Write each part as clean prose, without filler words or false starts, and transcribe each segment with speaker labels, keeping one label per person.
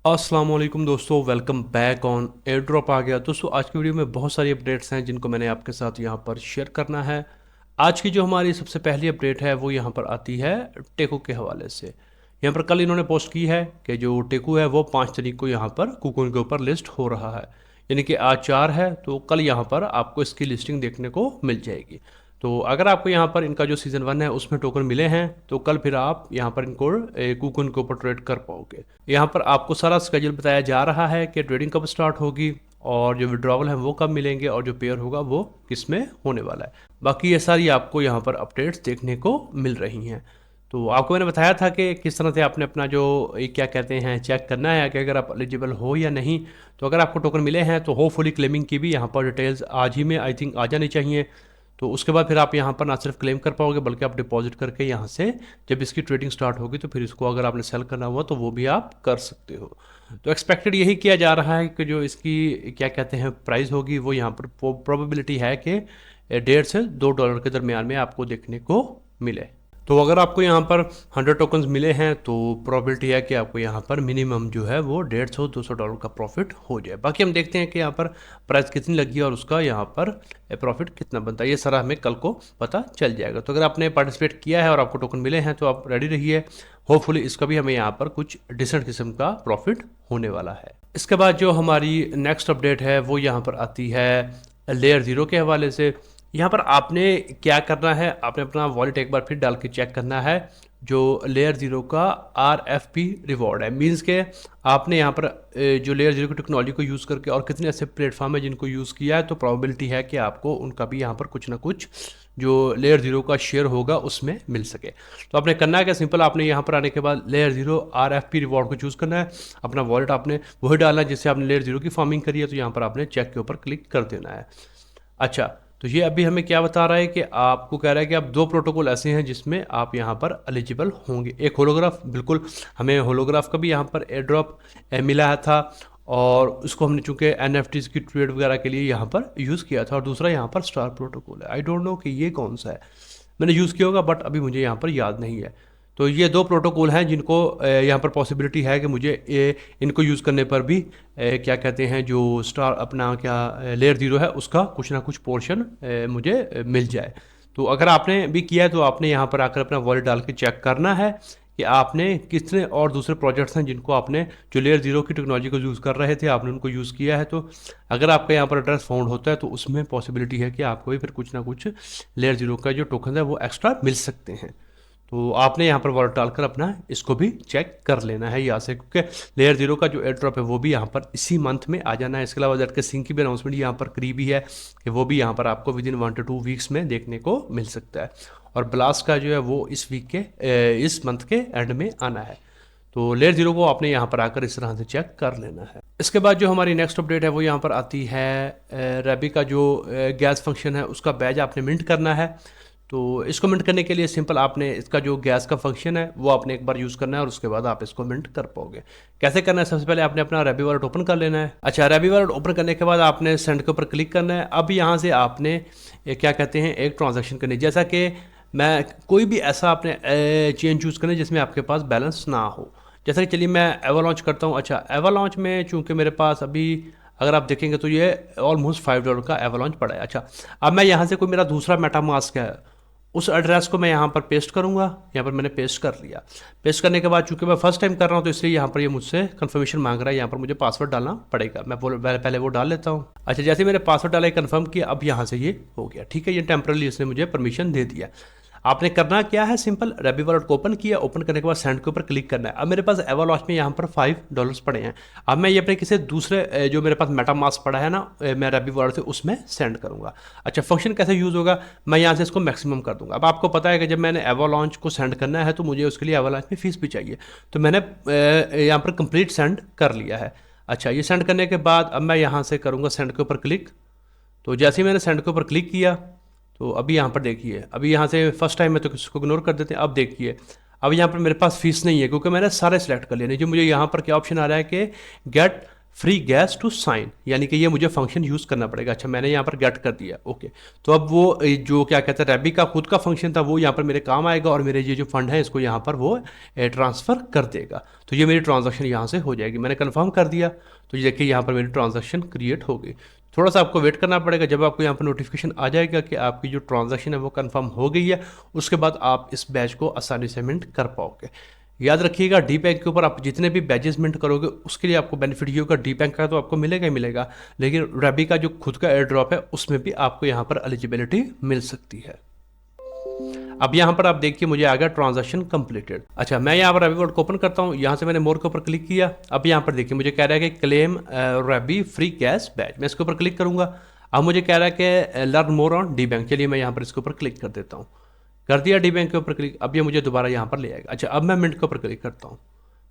Speaker 1: अस्सलाम वालेकुम दोस्तों, welcome back on airdrop आ गया। दोस्तों आज की वीडियो में बहुत सारी अपडेट्स हैं जिनको मैंने आपके साथ यहाँ पर शेयर करना है। आज की जो हमारी सबसे पहली अपडेट है वो यहाँ पर आती है टेको के हवाले से। यहाँ पर कल इन्होंने पोस्ट की है कि जो टेको है वो 5 तारीख को यहाँ पर कुकोन के ऊपर लिस्ट हो रहा है, यानी कि आज 4 है तो कल यहाँ पर आपको इसकी लिस्टिंग देखने को मिल जाएगी। तो अगर आपको यहाँ पर इनका जो सीज़न 1 है उसमें टोकन मिले हैं तो कल फिर आप यहाँ पर इनको कूकन के ऊपर ट्रेड कर पाओगे। यहाँ पर आपको सारा स्केड्यूल बताया जा रहा है कि ट्रेडिंग कब स्टार्ट होगी और जो विड्रॉवल है वो कब मिलेंगे और जो पेयर होगा वो किस में होने वाला है। बाकी ये सारी आपको यहाँ पर अपडेट्स देखने को मिल रही हैं। तो आपको मैंने बताया था कि किस तरह से आपने अपना जो क्या कहते हैं चेक करना है कि अगर आप एलिजिबल हो या नहीं। तो अगर आपको टोकन मिले हैं तो होपफुली क्लेमिंग की भी यहाँ पर डिटेल्स आज ही में आई थिंक आ जानी चाहिए। तो उसके बाद फिर आप यहाँ पर ना सिर्फ क्लेम कर पाओगे बल्कि आप डिपॉजिट करके यहाँ से जब इसकी ट्रेडिंग स्टार्ट होगी तो फिर इसको अगर आपने सेल करना हुआ तो वो भी आप कर सकते हो। तो एक्सपेक्टेड यही किया जा रहा है कि जो इसकी क्या कहते हैं प्राइस होगी वो यहाँ पर प्रोबेबिलिटी है कि 1.5 से 2 डॉलर के दरमियान में आपको देखने को मिले। तो अगर आपको यहाँ पर 100 टोकन्स मिले हैं तो प्रोबेबिलिटी है कि आपको यहाँ पर मिनिमम जो है वो 150-200 डॉलर का प्रॉफिट हो जाए। बाकी हम देखते हैं कि यहाँ पर प्राइस कितनी लगी है और उसका यहाँ पर प्रॉफिट कितना बनता है, ये सारा हमें कल को पता चल जाएगा। तो अगर आपने पार्टिसिपेट किया है और आपको टोकन मिले हैं तो आप रेडी रहिए, होपफुली इसका भी हमें यहाँ पर कुछ डिसेंट किस्म का प्रॉफिट होने वाला है। इसके बाद जो हमारी नेक्स्ट अपडेट है वो यहाँ पर आती है लेयर 0 के हवाले से। यहाँ पर आपने क्या करना है, आपने अपना वॉलेट एक बार फिर डाल के चेक करना है जो लेयर 0 का RFP रिवॉर्ड है। मींस के आपने यहाँ पर जो लेयर 0 की टेक्नोलॉजी को यूज़ करके और कितने ऐसे प्लेटफॉर्म है जिनको यूज़ किया है तो प्रोबेबिलिटी है कि आपको उनका भी यहाँ पर कुछ ना कुछ जो लेयर 0 का शेयर होगा उसमें मिल सके। तो आपने करना है क्या, सिंपल आपने यहाँ पर आने के बाद लेयर 0 RFP रिवॉर्ड को चूज़ करना है। अपना वॉलेट आपने वही डालना है जिससे आपने लेयर 0 की फार्मिंग करी है, तो यहाँ पर आपने चेक के ऊपर क्लिक कर देना है। अच्छा, तो ये अभी हमें क्या बता रहा है कि आपको कह रहा है कि आप 2 प्रोटोकॉल ऐसे हैं जिसमें आप यहाँ पर एलिजिबल होंगे। एक होलोग्राफ, बिल्कुल हमें होलोग्राफ का भी यहाँ पर एयर ड्रॉप मिला था और उसको हमने चूंकि NFTs की ट्रेड वगैरह के लिए यहाँ पर यूज़ किया था। और दूसरा यहाँ पर स्टार प्रोटोकॉल है। आई डोंट नो कि ये कौन सा है, मैंने यूज़ किया होगा बट अभी मुझे यहाँ पर याद नहीं है। तो ये 2 प्रोटोकॉल हैं जिनको यहाँ पर पॉसिबिलिटी है कि मुझे इनको यूज़ करने पर भी क्या कहते हैं जो स्टार अपना क्या लेयर 0 है उसका कुछ ना कुछ पोर्शन मुझे मिल जाए। तो अगर आपने भी किया है तो आपने यहाँ पर आकर अपना वॉलेट डाल के चेक करना है कि आपने कितने और दूसरे प्रोजेक्ट्स हैं जिनको आपने जो लेयर 0 की टेक्नोलॉजी को यूज़ कर रहे थे आपने उनको यूज़ किया है। तो अगर आपका यहाँ पर एड्रेस फाउंड होता है तो उसमें पॉसिबिलिटी है कि आपको भी फिर कुछ ना कुछ लेयर 0 का जो टोकन है वो एक्स्ट्रा मिल सकते हैं। तो आपने यहाँ पर वॉलेट डालकर अपना इसको भी चेक कर लेना है यहाँ से, क्योंकि लेयर 0 का जो एयर ड्रॉप है वो भी यहाँ पर इसी मंथ में आ जाना है। इसके अलावा जेड के सिंह की भी अनाउंसमेंट यहाँ पर करीबी है कि वो भी यहाँ पर आपको विद इन 1 to 2 वीक्स में देखने को मिल सकता है। और ब्लास्ट का जो है वो इस वीक के इस मंथ के एंड में आना है। तो लेयर 0 को आपने यहाँ पर आकर इस तरह से चेक कर लेना है। इसके बाद जो हमारी नेक्स्ट अपडेट है वो यहाँ पर आती है रैबी का जो गैस फंक्शन है उसका बैज आपने मिंट करना है। तो इसको मिंट करने के लिए सिंपल आपने इसका जो गैस का फंक्शन है वो आपने एक बार यूज़ करना है और उसके बाद आप इसको मिंट कर पाओगे। कैसे करना है, सबसे पहले आपने अपना रैबी वॉलेट ओपन कर लेना है। अच्छा, रैबी वॉलेट ओपन करने के बाद आपने सेंड के ऊपर क्लिक करना है। अब यहाँ से आपने क्या कहते हैं एक ट्रांजैक्शन करनी है, जैसा कि मैं कोई भी ऐसा आपने चेन चूज़ करना है जिसमें आपके पास बैलेंस ना हो। जैसा कि चलिए मैं एवलॉन्च करता हूँ। अच्छा, एवलॉन्च में चूँकि मेरे पास अभी अगर आप देखेंगे तो ये ऑलमोस्ट $5 का एवलॉन्च पड़ा है। अच्छा, अब मैं यहाँ से कोई मेरा दूसरा मेटामास्क है उस एड्रेस को मैं यहाँ पर पेस्ट करूँगा। यहाँ पर मैंने पेस्ट कर लिया। पेस्ट करने के बाद चूंकि मैं फर्स्ट टाइम कर रहा हूँ तो इसलिए यहाँ पर ये मुझसे कंफर्मेशन मांग रहा है। यहाँ पर मुझे पासवर्ड डालना पड़ेगा, मैं पहले वो डाल लेता हूँ। अच्छा, जैसे मैंने पासवर्ड डाला कंफर्म किया, अब यहाँ से ये हो गया। ठीक है, ये टेम्परली इसने मुझे परमिशन दे दिया। आपने करना क्या है, सिंपल रैबी वॉलेट को ओपन किया, ओपन करने के बाद सेंड के ऊपर क्लिक करना है। अब मेरे पास एवलॉन्च में यहाँ पर $5 पड़े हैं। अब मैं ये अपने किसी दूसरे जो मेरे पास मेटामास्क पड़ा है ना मैं रैबी वॉलेट से उसमें सेंड करूँगा। अच्छा, फंक्शन कैसे यूज़ होगा, मैं यहाँ से इसको मैक्सिमम कर दूँगा। अब आपको पता है कि जब मैंने एवलॉन्च को सेंड करना है तो मुझे उसके लिए एवलॉन्च में फ़ीस भी चाहिए, तो मैंने यहाँ पर कंप्लीट सेंड कर लिया है। अच्छा, ये सेंड करने के बाद अब मैं यहाँ से करूँगा सेंड के ऊपर क्लिक। तो जैसे ही मैंने सेंड के ऊपर क्लिक किया तो अभी यहाँ पर देखिए, अभी यहाँ से फर्स्ट टाइम में तो किसी को इग्नोर कर देते हैं। अब देखिए, अब यहाँ पर मेरे पास फीस नहीं है क्योंकि मैंने सारे सेलेक्ट कर लिए। नहीं, जो मुझे यहाँ पर क्या ऑप्शन आ रहा है कि get free gas to sign, यानी कि ये मुझे फंक्शन यूज़ करना पड़ेगा। अच्छा, मैंने यहाँ पर गेट कर दिया, ओके। तो अब वो जो क्या कहते हैं रैबी का खुद का फंक्शन था वो यहाँ पर मेरे काम आएगा और मेरे ये जो फंड है इसको यहाँ पर वो ट्रांसफ़र कर देगा। तो ये मेरी ट्रांजैक्शन यहाँ से हो जाएगी। मैंने कन्फर्म कर दिया, तो ये देखिए यहाँ पर मेरी ट्रांजैक्शन क्रिएट हो गई। थोड़ा सा आपको वेट करना पड़ेगा, जब आपको यहाँ पर नोटिफिकेशन आ जाएगा कि आपकी जो ट्रांजैक्शन है वो कंफर्म हो गई है, उसके बाद आप इस बैच को आसानी से मिंट कर पाओगे। याद रखिएगा, डी बैंक के ऊपर आप जितने भी बैजेस मिंट करोगे उसके लिए आपको बेनिफिट ये होगा। डी बैंक का तो आपको मिलेगा ही मिलेगा, लेकिन रैबी का जो खुद का एयर ड्रॉप है उसमें भी आपको यहाँ पर एलिजिबिलिटी मिल सकती है। अब यहाँ पर आप देखिए मुझे आ गया ट्रांजैक्शन कंप्लीटेड। अच्छा, मैं यहाँ पर रैबी वर्ड को ओपन करता हूँ, यहाँ से मैंने मोर के ऊपर क्लिक किया। अब यहाँ पर देखिए मुझे कह रहा है कि क्लेम रैबी फ्री कैश बैच, मैं इसके ऊपर क्लिक करूँगा। अब मुझे कह रहा है कि learn more on D bank, चलिए मैं यहाँ पर इसके ऊपर क्लिक कर देता हूँ। कर दिया डी बैंक के ऊपर क्लिक। अब ये मुझे दोबारा यहाँ पर ले आएगा। अच्छा, अब मैं मिंट के ऊपर क्लिक करता हूँ।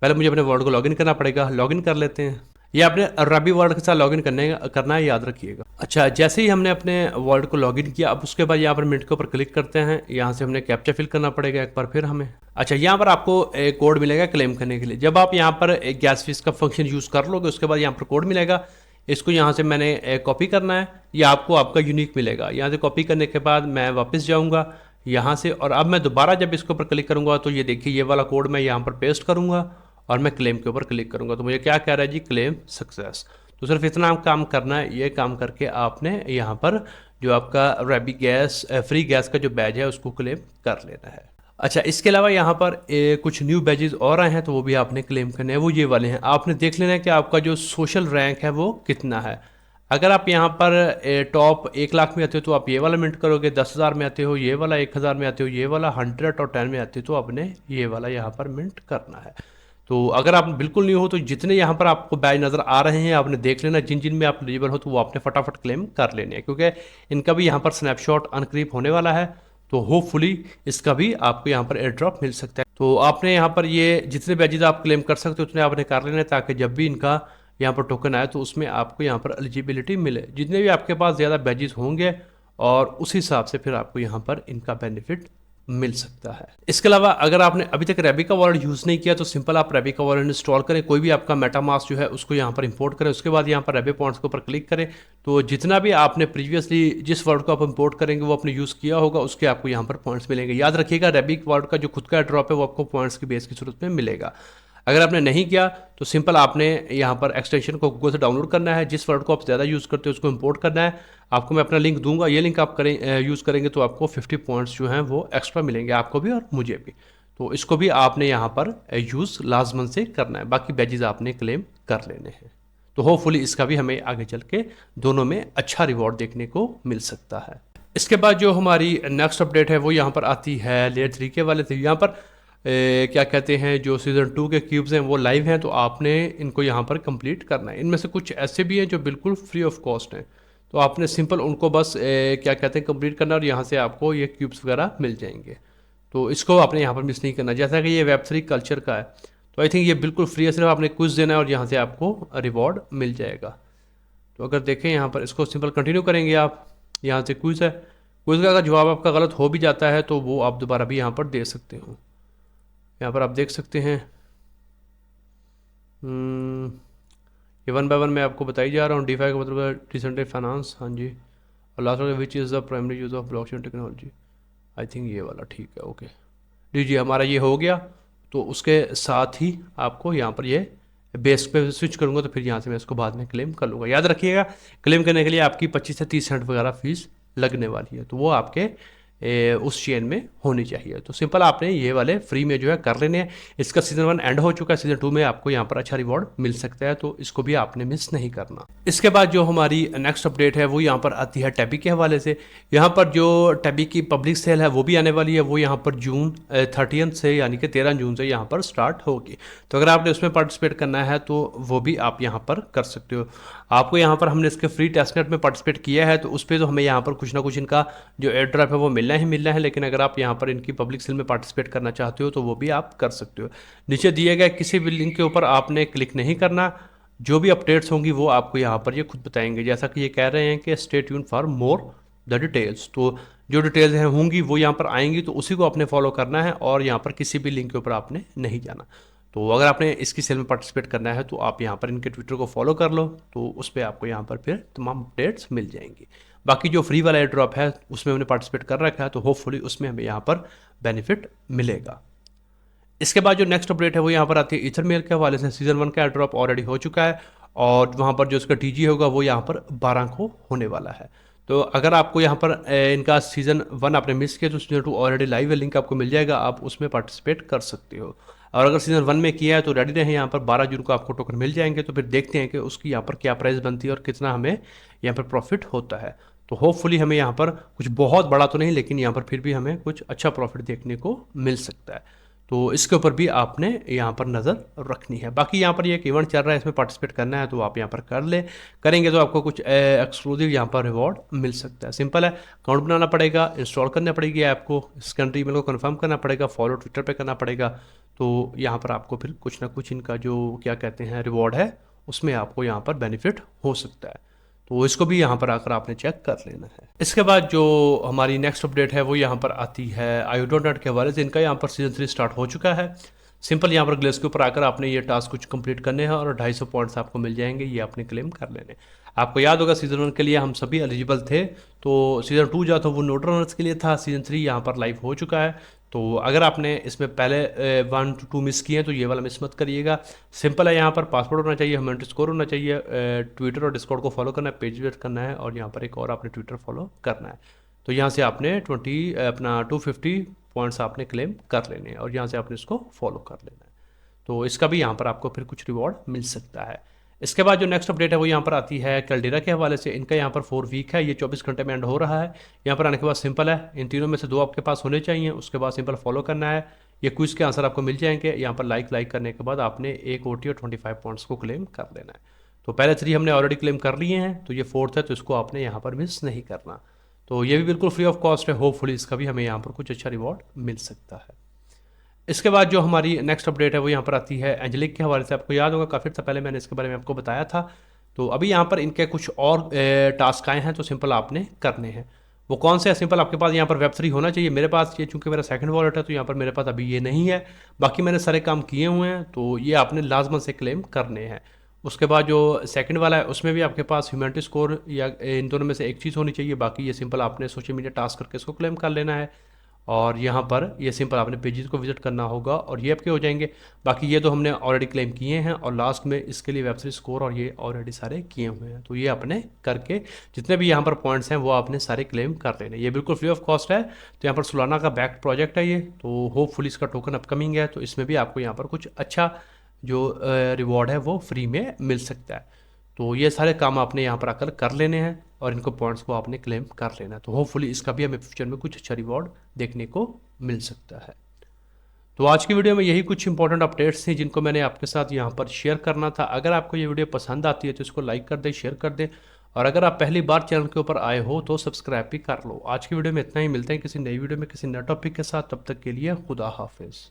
Speaker 1: पहले मुझे अपने वर्ड को लॉगिन करना पड़ेगा, लॉगिन कर लेते हैं। ये आपने रैबी वर्ड के साथ लॉगिन करना है, याद रखिएगा। अच्छा, जैसे ही हमने अपने वर्ड को लॉगिन किया, अब उसके बाद यहाँ पर मिनट के ऊपर क्लिक करते हैं। यहाँ से हमने कैप्चा फिल करना पड़ेगा एक बार फिर हमें। अच्छा, यहाँ पर आपको एक कोड मिलेगा क्लेम करने के लिए। जब आप यहाँ पर एक गैस फीस का फंक्शन यूज़ कर लोगे उसके बाद यहाँ पर कोड मिलेगा, इसको यहाँ से मैंने कॉपी करना है। ये आपको आपका यूनिक मिलेगा। यहाँ से कॉपी करने के बाद मैं वापस जाऊँगा यहाँ से, और अब मैं दोबारा जब इसके ऊपर क्लिक करूँगा तो ये देखिए ये वाला कोड मैं यहाँ पर पेस्ट करूँगा और मैं क्लेम के ऊपर क्लिक करूँगा। तो मुझे क्या कह रहा है जी, क्लेम सक्सेस। तो सिर्फ इतना काम करना है। ये काम करके आपने यहाँ पर जो आपका रैबी गैस फ्री गैस का जो बैज है उसको क्लेम कर लेना है। अच्छा, इसके अलावा यहाँ पर कुछ न्यू बैजेस और आए हैं तो वो भी आपने क्लेम करने हैं। वो ये वाले हैं, आपने देख लेना है कि आपका जो सोशल रैंक है वो कितना है। अगर आप यहाँ पर टॉप 1 लाख में आते हो तो आप ये वाला मिंट करोगे, 10,000 में आते हो ये वाला, 1,000 में आते हो ये वाला, 100 और 10 में आते हो तो आपने ये वाला यहाँ पर मिंट करना है। तो अगर आप बिल्कुल नहीं हो तो जितने यहाँ पर आपको बैच नज़र आ रहे हैं आपने देख लेना, जिन जिन में आप एलिजिबल हो तो वो आपने फटाफट क्लेम कर लेने हैं, क्योंकि इनका भी यहाँ पर स्नैपशॉट अनक्रिप होने वाला है। तो होपफुली इसका भी आपको यहाँ पर एयर ड्रॉप मिल सकता है। तो आपने यहाँ पर ये जितने बैजेज आप क्लेम कर सकते हो उतने आपने कर लेना है, ताकि जब भी इनका यहाँ पर टोकन आए तो उसमें आपको यहाँ पर एलिजिबिलिटी मिले। जितने भी आपके पास ज़्यादा बैजेस होंगे और उस हिसाब से फिर आपको यहाँ पर इनका बेनिफिट मिल सकता है। इसके अलावा अगर आपने अभी तक रैबी का वॉलेट यूज़ नहीं किया तो सिंपल आप रैबी का वॉलेट इंस्टॉल करें, कोई भी आपका मेटामास्क जो है उसको यहाँ पर इंपोर्ट करें, उसके बाद यहाँ पर रैबी पॉइंट्स के ऊपर क्लिक करें। तो जितना भी आपने प्रीवियसली जिस वर्ड को आप इंपोर्ट करेंगे वो आपने यूज़ किया होगा उसके आपको यहाँ पर पॉइंट्स मिलेंगे। याद रखिएगा, रैबी वर्ड का जो खुद का ड्रॉप है वो आपको पॉइंट्स की बेस की सूरत में मिलेगा। अगर आपने नहीं किया तो सिंपल आपने यहाँ पर एक्सटेंशन को गूगल से डाउनलोड करना है, जिस वर्ड को आप ज़्यादा यूज़ करते हो उसको इंपोर्ट करना है। आपको मैं अपना लिंक दूंगा, ये लिंक आप यूज़ करेंगे तो आपको 50 पॉइंट्स जो हैं वो एक्स्ट्रा मिलेंगे, आपको भी और मुझे भी। तो इसको भी आपने यहाँ पर यूज़ लाजमन से करना है, बाकी बैजेज आपने क्लेम कर लेने हैं। तो होपफुली इसका भी हमें आगे चल के दोनों में अच्छा रिवॉर्ड देखने को मिल सकता है। इसके बाद जो हमारी नेक्स्ट अपडेट है वो यहाँ पर आती है लेयर 3 के वाले थे। यहाँ पर क्या कहते हैं जो सीज़न 2 के क्यूब्स हैं वो लाइव हैं, तो आपने इनको यहाँ पर कंप्लीट करना है। इनमें से कुछ ऐसे भी हैं जो बिल्कुल फ्री ऑफ कॉस्ट हैं, तो आपने सिंपल उनको बस क्या कहते हैं कंप्लीट करना और यहाँ से आपको ये क्यूब्स वगैरह मिल जाएंगे। तो इसको आपने यहाँ पर मिस नहीं करना। जैसा कि ये वेब3 कल्चर का है तो आई थिंक ये बिल्कुल फ्री है, सिर्फ आपने क्विज देना है और यहाँ से आपको रिवॉर्ड मिल जाएगा। तो अगर देखें यहाँ पर इसको सिंपल कंटिन्यू करेंगे आप, यहाँ से क्विज है, क्विज का अगर जवाब आपका गलत हो भी जाता है तो वो आप दोबारा भी यहाँ पर दे सकते हो। यहाँ पर आप देख सकते हैं ये 1 बाय 1 मैं आपको बताई जा रहा हूँ। डीफाई का मतलब है डिसेंट्रलाइज्ड फाइनेंस, हाँ जी। और लास्ट वाला which is the primary use of blockchain technology, I think ये वाला ठीक है, ओके जी हमारा ये हो गया। तो उसके साथ ही आपको यहाँ पर ये बेस पे स्विच करूँगा तो फिर यहाँ से मैं इसको बाद में क्लेम कर लूँगा। याद रखिएगा, क्लेम करने के लिए आपकी 25 से 30 सेंट वगैरह फीस लगने वाली है, तो वो आपके उस चेन में होनी चाहिए। तो सिंपल आपने ये वाले फ्री में जो है कर लेने हैं। इसका सीज़न 1 एंड हो चुका है, सीज़न 2 में आपको यहाँ पर अच्छा रिवॉर्ड मिल सकता है, तो इसको भी आपने मिस नहीं करना। इसके बाद जो हमारी नेक्स्ट अपडेट है वो यहाँ पर आती है टैबी के हवाले से। यहाँ पर जो टैबी की पब्लिक सेल है वो भी आने वाली है, वो यहाँ पर जून 30 से यानी कि 13 जून से यहाँ पर स्टार्ट होगी। तो अगर आपने उसमें पार्टिसिपेट करना है तो वो भी आप यहाँ पर कर सकते हो। आपको यहाँ पर हमने इसके फ्री टेस्टनेट में पार्टिसिपेट किया है तो उस पर तो हमें यहाँ पर कुछ ना कुछ इनका जो एयर ड्रॉप है वो मिलना ही मिलना है, लेकिन अगर आप यहाँ पर इनकी पब्लिक सेल में पार्टिसिपेट करना चाहते हो तो वो भी आप कर सकते हो। नीचे दिए गए किसी भी लिंक के ऊपर आपने क्लिक नहीं करना, जो भी अपडेट्स होंगी वो आपको यहाँ पर ये खुद बताएंगे। जैसा कि ये कह रहे हैं कि stay tune for more the details, तो जो डिटेल्स हैं होंगी वो यहाँ पर आएंगी, तो उसी को आपने फॉलो करना है और यहाँ पर किसी भी लिंक के ऊपर आपने नहीं जाना। तो अगर आपने इसकी सेल में पार्टिसिपेट करना है तो आप यहाँ पर इनके ट्विटर को फॉलो कर लो, तो उस पर आपको यहाँ पर फिर तमाम अपडेट्स मिल जाएंगी। बाकी जो फ्री वाला एयर ड्रॉप है उसमें हमने पार्टिसिपेट कर रखा है, तो होपफुली उसमें हमें यहाँ पर बेनिफिट मिलेगा। इसके बाद जो नेक्स्ट अपडेट है वो यहाँ पर आती है इथरमेल के हवाले से। सीजन 1 का एयर ड्रॉप ऑलरेडी हो चुका है और वहाँ पर जो उसका टीजी होगा वो यहाँ पर 12 को होने वाला है। तो अगर आपको यहाँ पर इनका सीज़न 1 आपने मिस किया तो सीज़न 2 ऑलरेडी लाइव है, लिंक आपको मिल जाएगा, आप उसमें पार्टिसिपेट कर सकते हो। और अगर सीज़न 1 में किया है तो रेडी रहें, यहाँ पर 12 जून को आपको टोकन मिल जाएंगे। तो फिर देखते हैं कि उसकी यहाँ पर क्या प्राइस बनती है और कितना हमें यहाँ पर प्रॉफिट होता है। तो होपफुली हमें यहाँ पर कुछ बहुत बड़ा तो नहीं, लेकिन यहाँ पर फिर भी हमें कुछ अच्छा प्रॉफिट देखने को मिल सकता है। तो इसके ऊपर भी आपने यहाँ पर नज़र रखनी है। बाकी यहाँ पर ये एक इवेंट चल रहा है, इसमें पार्टिसिपेट करना है तो आप यहाँ पर कर ले, करेंगे तो आपको कुछ एक्सक्लूसिव यहाँ पर रिवॉर्ड मिल सकता है। सिंपल है, अकाउंट बनाना पड़ेगा, इंस्टॉल करना पड़ेगी ऐप को, इस कंट्री में को कन्फर्म करना पड़ेगा, फॉलो ट्विटर पर करना पड़ेगा। तो यहाँ पर आपको फिर कुछ ना कुछ इनका जो क्या कहते हैं रिवॉर्ड है उसमें आपको यहाँ पर बेनिफिट हो सकता है। तो इसको भी यहाँ पर आकर आपने चेक कर लेना है। इसके बाद जो हमारी नेक्स्ट अपडेट है वो यहाँ पर आती है IO.net के हवाले से। इनका यहाँ पर सीजन 3 स्टार्ट हो चुका है। सिंपल यहाँ पर ग्लेस के ऊपर आकर आपने ये टास्क कुछ कंप्लीट करने हैं और 250 पॉइंट्स आपको मिल जाएंगे, ये आपने क्लेम कर लेने। आपको याद होगा सीजन 1 के लिए हम सभी एलिजिबल थे, तो सीजन 2 जो था वो नोट रनर्स के लिए था, सीजन 3 यहाँ पर लाइव हो चुका है। तो अगर आपने इसमें पहले 1 to 2 मिस किए हैं तो ये वाला मिस मत करिएगा। सिंपल है, यहाँ पर पासवर्ड होना चाहिए, ह्यूमैनिटी स्कोर होना चाहिए, ट्विटर और डिस्कॉर्ड को फॉलो करना है, पेज विजिट करना है और यहाँ पर एक और आपने ट्विटर फॉलो करना है। तो यहाँ से आपने 250 पॉइंट्स आपने क्लेम कर लेने हैं और यहाँ से आपने इसको फॉलो कर लेना है। तो इसका भी यहाँ पर आपको फिर कुछ रिवॉर्ड मिल सकता है। इसके बाद जो नेक्स्ट अपडेट है वो यहाँ पर आती है कैल्डेरा के हवाले से। इनका यहाँ पर 4 वीक है, ये 24 घंटे में एंड हो रहा है। यहाँ पर आने के बाद सिंपल है, इन तीनों में से 2 आपके पास होने चाहिए, उसके बाद सिंपल फॉलो करना है, ये क्विज के आंसर आपको मिल जाएंगे। यहाँ पर लाइक करने के बाद आपने एक OT और 25 पॉइंट्स को क्लेम कर लेना है। तो पहले 3 हमने ऑलरेडी क्लेम कर लिए हैं, तो ये 4th है, तो इसको आपने यहाँ पर मिस नहीं करना। तो ये भी बिल्कुल फ्री ऑफ कॉस्ट है, होपफुली इसका भी हमें यहाँ पर कुछ अच्छा रिवॉर्ड मिल सकता है। इसके बाद जो हमारी नेक्स्ट अपडेट है वो यहाँ पर आती है एंजेलिक के हवाले से। आपको याद होगा काफ़ी अर्सा पहले मैंने इसके बारे में आपको बताया था। तो अभी यहाँ पर इनके कुछ और टास्क आए हैं, तो सिंपल आपने करने हैं। वो कौन से है? सिंपल आपके पास यहाँ पर वेब3 होना चाहिए। मेरे पास ये चूंकि मेरा सेकंड वॉलेट है तो यहाँ पर मेरे पास अभी ये नहीं है, बाकी मैंने सारे काम किए हुए हैं, तो ये आपने लाजमन से क्लेम करने हैं। उसके बाद जो सेकंड वाला है उसमें भी आपके पास ह्यूमैनिटी स्कोर या इन दोनों में से एक चीज़ होनी चाहिए। बाकी ये सिंपल आपने सोशल मीडिया टास्क करके इसको क्लेम कर लेना है और यहाँ पर ये सिंपल आपने पेजेस को विजिट करना होगा और ये आपके हो जाएंगे। बाकी ये तो हमने ऑलरेडी क्लेम किए हैं और लास्ट में इसके लिए वेब3 स्कोर और ये ऑलरेडी सारे किए हुए हैं। तो ये आपने करके जितने भी यहाँ पर पॉइंट्स हैं वो आपने सारे क्लेम कर लेने। ये बिल्कुल फ्री ऑफ कॉस्ट है। तो यहाँ पर सोलाना का बैक प्रोजेक्ट है ये, तो होपफुली इसका टोकन अपकमिंग है, तो इसमें भी आपको यहाँ पर कुछ अच्छा जो रिवॉर्ड है वो फ्री में मिल सकता है। तो ये सारे काम आपने यहाँ पर आकर कर लेने हैं और इनको पॉइंट्स को आपने क्लेम कर लेना है। तो होपफुली इसका भी हमें फ्यूचर में कुछ अच्छा रिवॉर्ड देखने को मिल सकता है। तो आज की वीडियो में यही कुछ इंपॉर्टेंट अपडेट्स थी जिनको मैंने आपके साथ यहाँ पर शेयर करना था। अगर आपको ये वीडियो पसंद आती है तो इसको लाइक कर दें, शेयर कर दें और अगर आप पहली बार चैनल के ऊपर आए हो तो सब्सक्राइब भी कर लो। आज की वीडियो में इतना ही, मिलते हैं किसी नई वीडियो में किसी नए टॉपिक के साथ। तब तक के लिए खुदा हाफिज़।